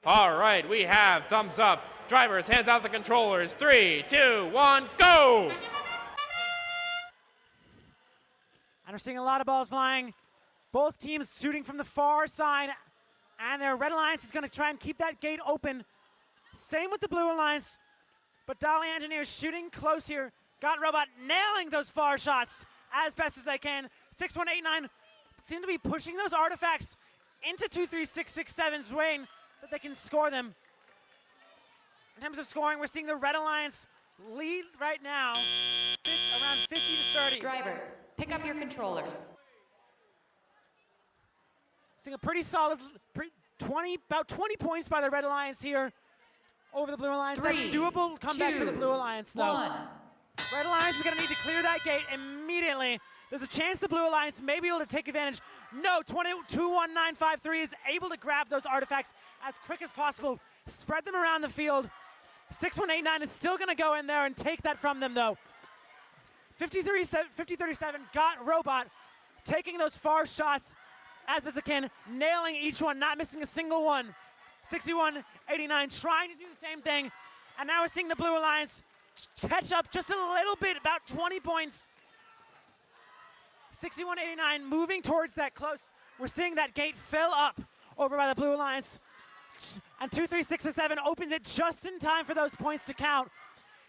All right, we have thumbs up. Drivers, hands out the controllers. 3, 2, 1, go! And we're seeing a lot of balls flying. Both teams shooting from the far side. And their Red Alliance is going to try and keep that gate open. Same with the Blue Alliance. But Dolly Engineers shooting close here. Got Robot nailing those far shots as best as they can. 6189 seem to be pushing those artifacts into 23667's way that they can score them. In terms of scoring, we're seeing the Red Alliance lead right now, around 50 to 30. Drivers, pick up your controllers. Seeing a pretty solid, about 20 points by the Red Alliance here over the Blue Alliance. That's doable comeback for the Blue Alliance, though. Red Alliance is going to need to clear that gate immediately. There's a chance the Blue Alliance may be able to take advantage. No, 21953 is able to grab those artifacts as quick as possible, spread them around the field. 6189 is still going to go in there and take that from them, though. 5037 got Robot taking those far shots as best they can, nailing each one, not missing a single one. 6189 trying to do the same thing. And now we're seeing the Blue Alliance catch up just a little bit, about 20 points. 6189 moving towards that close. We're seeing that gate fill up over by the Blue Alliance. And 23667 opens it just in time for those points to count.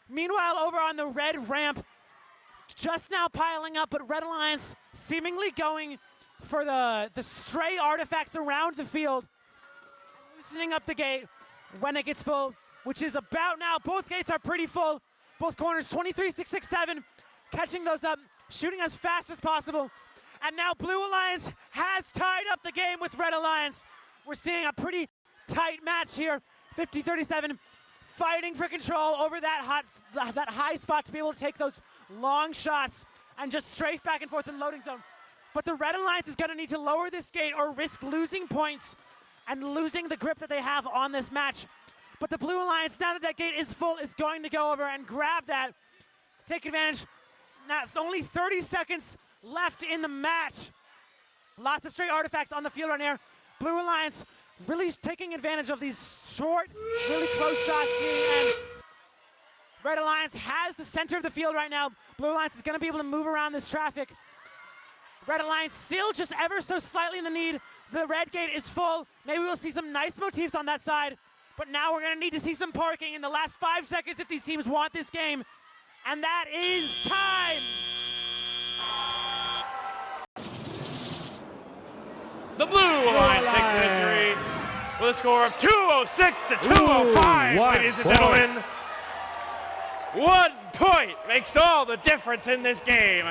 Meanwhile, over on the red ramp, just now piling up, but Red Alliance seemingly going for the stray artifacts around the field. Loosening up the gate when it gets full, which is about now. Both gates are pretty full. Both corners, 23667, catching those up, shooting as fast as possible. And now Blue Alliance has tied up the game with Red Alliance. We're seeing a pretty tight match here. 5037 fighting for control over that high spot to be able to take those long shots and just strafe back and forth in loading zone. But the Red Alliance is going to need to lower this gate or risk losing points and losing the grip that they have on this match. But the Blue Alliance, now that that gate is full, is going to go over and grab that, take advantage. Now it's only 30 seconds left in the match. Lots of stray artifacts on the field right here. Blue Alliance really taking advantage of these short, really close shots near the end. Red Alliance has the center of the field right now. Blue Alliance is going to be able to move around this traffic. Red Alliance still just ever so slightly in the lead. The red gate is full. Maybe we'll see some nice motifs on that side. But now we're going to need to see some parking in the last 5 seconds if these teams want this game. And that is time. The Blue Alliance takes victory with a score of 206 to 205, ladies and gentlemen. 1 point makes all the difference in this game.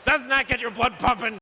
Doesn't that get your blood pumping?